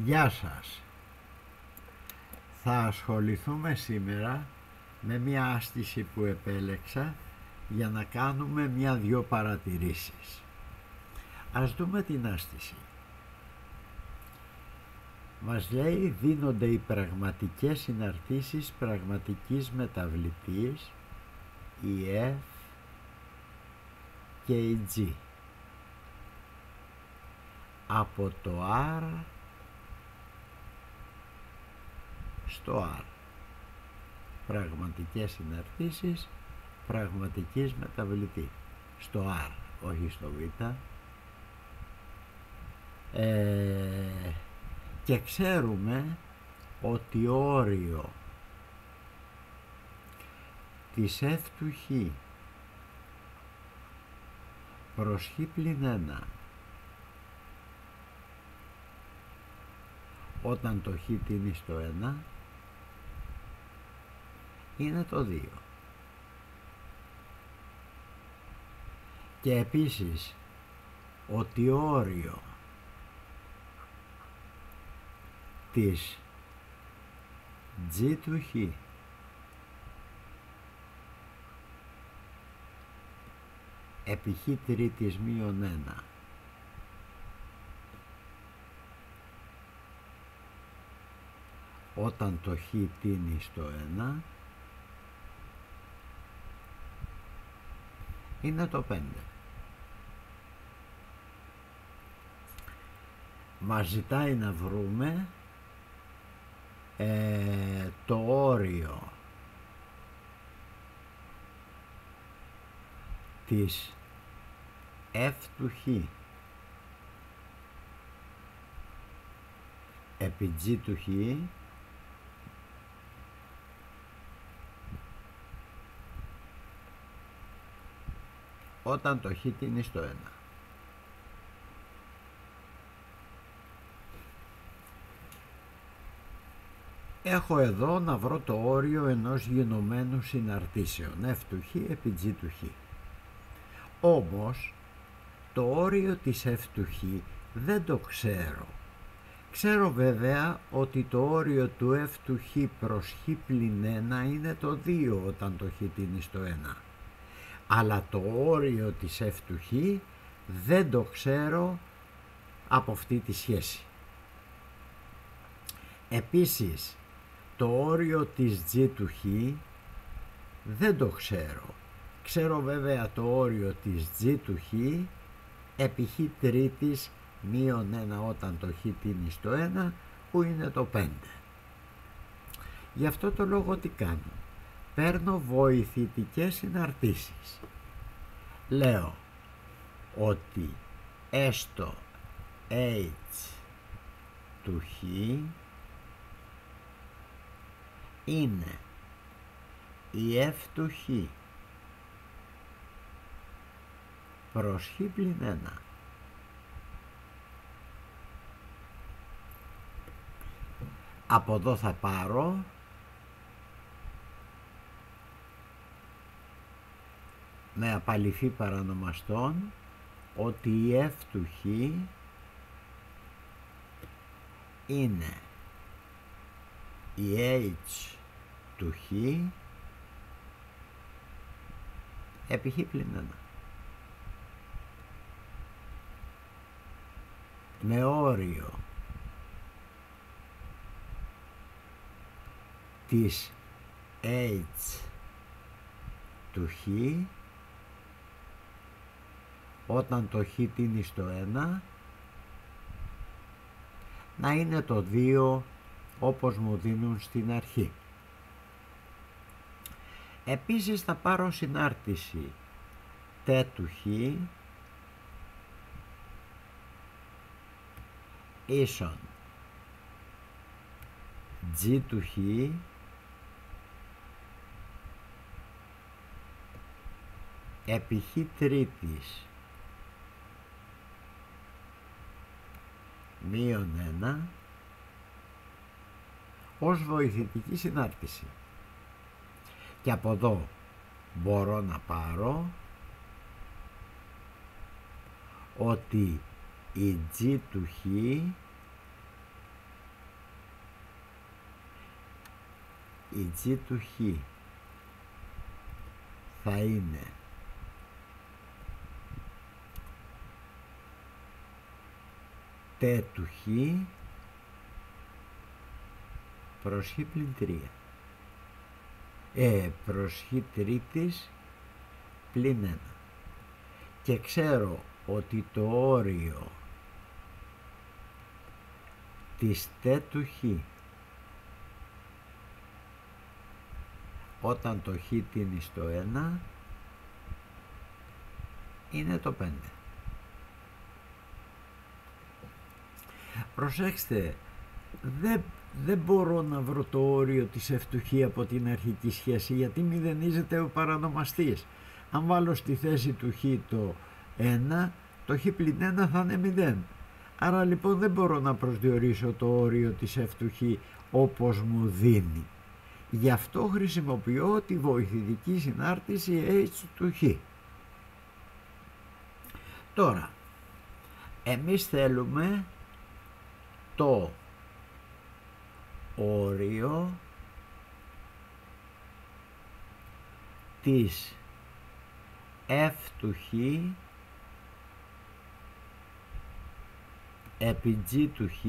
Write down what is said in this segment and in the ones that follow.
Γεια σας. Θα ασχοληθούμε σήμερα με μια άσκηση που επέλεξα για να κάνουμε μια-δυο παρατηρήσεις. Ας δούμε την άσκηση. Μας λέει δίνονται οι πραγματικές συναρτήσεις πραγματικής μεταβλητής, η F και η G. Από το R στο R. Πραγματικές συναρτήσεις πραγματικής μεταβλητή. Στο R, όχι στο Β. Και ξέρουμε ότι όριο της F του Χ προς Χ πλην 1 όταν το Χ τίνει στο 1 είναι το 2. Και επίσης ότι όριο της G του Χ επί Χ τρίτης μείον 1 όταν το Χ τίνει στο 1 είναι το 5. Μας ζητάει να βρούμε το όριο της F του Χ επί G του Χ όταν το Χ τίνει στο 1. Έχω εδώ να βρω το όριο ενός γενομένου συναρτήσεων F του Χ επί G του Χ. Όμως το όριο της F του Χ δεν το ξέρω. Ξέρω βέβαια ότι το όριο του F του Χ προς Χ πλην 1 είναι το 2 όταν το Χ τίνει στο 1. Αλλά το όριο της F του Χ δεν το ξέρω από αυτή τη σχέση. Επίσης το όριο της G του Χ δεν το ξέρω. Ξέρω βέβαια το όριο της G του Χ επί Χ τρίτης μείον 1 όταν το Χ τίνει στο 1 που είναι το 5. Γι' αυτό το λόγο τι κάνω? Παίρνω βοηθητικές συναρτήσεις. Λέω ότι έστω H του Χ είναι η F του Χ προς Χ πλην 1. Από εδώ θα πάρω με απαλυφή παρανομαστών ότι η F του Χ είναι η H του Χ επί Χ πλην 1. Με όριο της H του Χ όταν το Χ τίνει στο 1 να είναι το 2 όπως μου δίνουν στην αρχή. Επίσης θα πάρω συνάρτηση T του Χ ίσον G του Χ επί Χ τρίτης μείον 1 ως βοηθητική συνάρτηση. Και από εδώ μπορώ να πάρω ότι η G του Χ η G του Χ θα είναι T του Χ προς Χ πλην 3 προς Χ τρίτης πλην 1, και ξέρω ότι το όριο της T του Χ όταν το Χ τίνει στο 1 είναι το 5. Προσέξτε, δεν μπορώ να βρω το όριο της F του Χ από την αρχική σχέση, γιατί μηδενίζεται ο παρανομαστής. Αν βάλω στη θέση του Χ το 1, το Χ πλην 1 θα είναι 0. Άρα λοιπόν δεν μπορώ να προσδιορίσω το όριο της F του Χ όπως μου δίνει. Γι' αυτό χρησιμοποιώ τη βοηθητική συνάρτηση H του Χ. Τώρα, εμείς θέλουμε το όριο της F του Χ επί G του Χ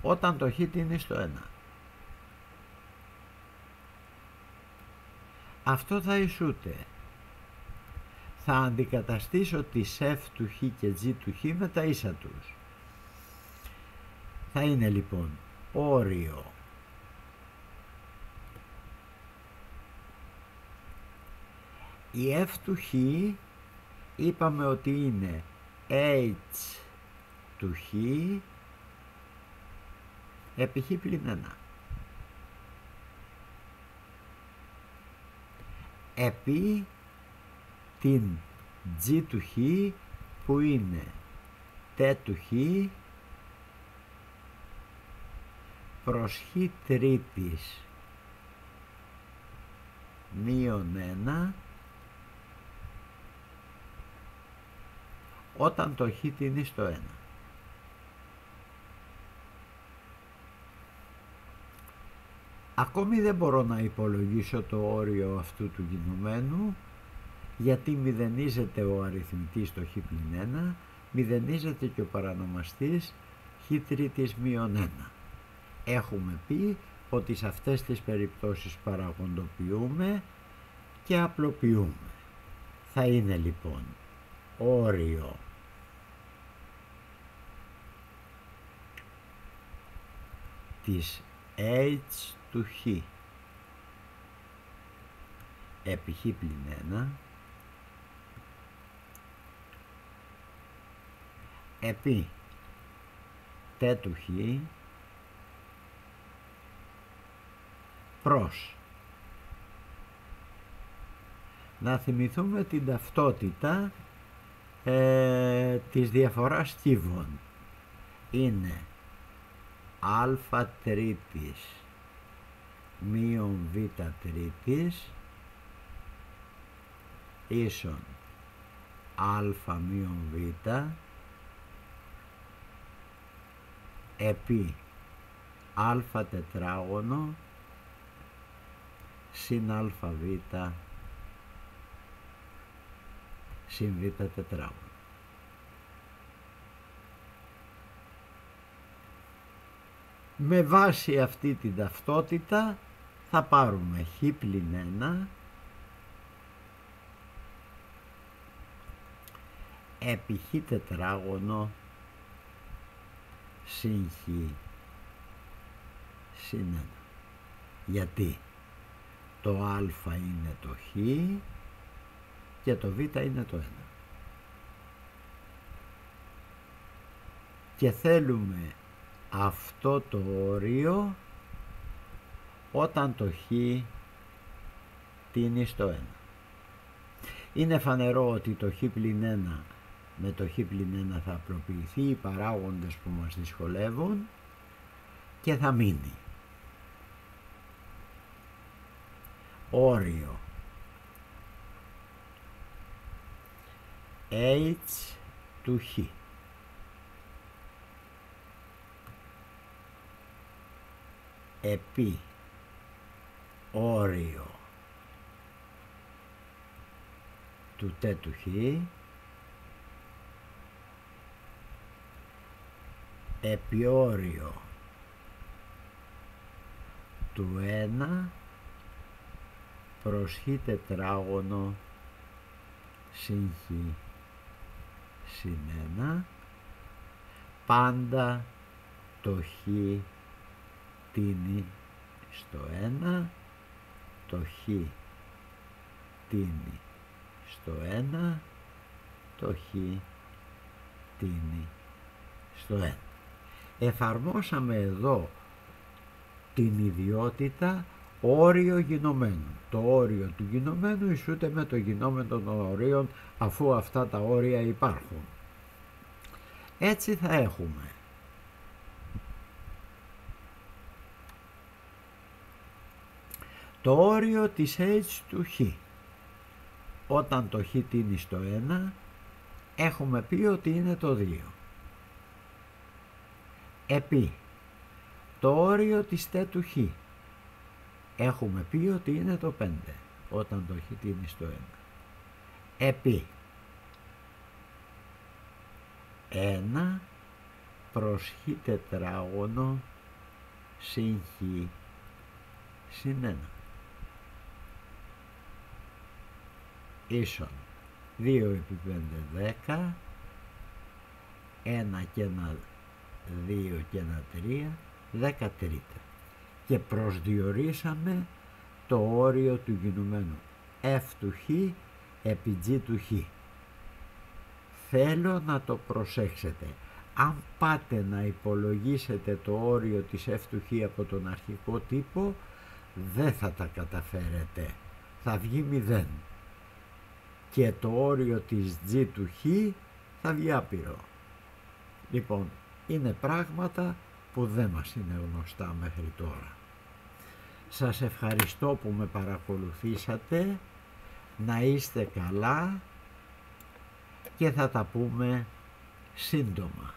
όταν το Χ είναι στο 1. Αυτό θα ισούται. Θα αντικαταστήσω τις F του Χ και G του Χ με τα ίσα τους. Θα είναι λοιπόν όριο η F του Χ είπαμε ότι είναι H του Χ επί Χ πλην 1 επί την G του Χ που είναι T του Χ προς Χ τρίτης μείον 1 όταν το Χ τίνει στο 1. Ακόμη δεν μπορώ να υπολογίσω το όριο αυτού του κινουμένου, γιατί μηδενίζεται ο αριθμητής στο Χ πλην 1, μηδενίζεται και ο παρανομαστής Χ τρίτης μείον 1. Έχουμε πει ότι σε αυτές τις περιπτώσεις παραγοντοποιούμε και απλοποιούμε. Θα είναι λοιπόν όριο της H του Χ επί Χ πλην 1 επί T του Χ προς, να θυμηθούμε την ταυτότητα της διαφοράς κύβων. Είναι α τρίτης μείον β τρίτης ίσον α μείον β επί α τετράγωνο συν α β συν β τετράγωνο. Με βάση αυτή την ταυτότητα θα πάρουμε Χ πλην 1 επί Χ τετράγωνο συν Χ συν 1. Γιατί το α είναι το Χ και το β είναι το 1. Και θέλουμε αυτό το όριο όταν το Χ τίνει στο 1. Είναι φανερό ότι το Χ πλην 1 με το Χ πλην 1 θα απλοποιηθεί, οι παράγοντες που μας δυσκολεύουν, και θα μείνει όριο H του Χ επί όριο του τε του χ επί όριο του 1 προς χ τετράγωνο συν χ συν 1, πάντα το χ τίνει στο 1, το χ τίνει στο 1, το χ τίνει στο 1. Εφαρμόσαμε εδώ την ιδιότητα όριο γινωμένου. Το όριο του γινωμένου ισούται με το γινόμενο των ορίων, αφού αυτά τα όρια υπάρχουν. Έτσι θα έχουμε το όριο της h του χ. Όταν το χ τίνει στο 1, έχουμε πει ότι είναι το 2. Επί το όριο της τε του χ, έχουμε πει ότι είναι το 5 όταν το χ τίνει στο 1. Επί 1 προς χ τετράγωνο συν χ συν 1 ίσον 2 επί 5 10, 1 και 1 2 και 1 3, 13. Και προσδιορίσαμε το όριο του γινωμένου f του χ επί g του χ. Θέλω να το προσέξετε. Αν πάτε να υπολογίσετε το όριο της f του χ από τον αρχικό τύπο, δεν θα τα καταφέρετε. Θα βγει 0. Και το όριο της g του χ θα βγει άπειρο. Λοιπόν, είναι πράγματα που δεν μας είναι γνωστά μέχρι τώρα. Σας ευχαριστώ που με παρακολουθήσατε, να είστε καλά και θα τα πούμε σύντομα.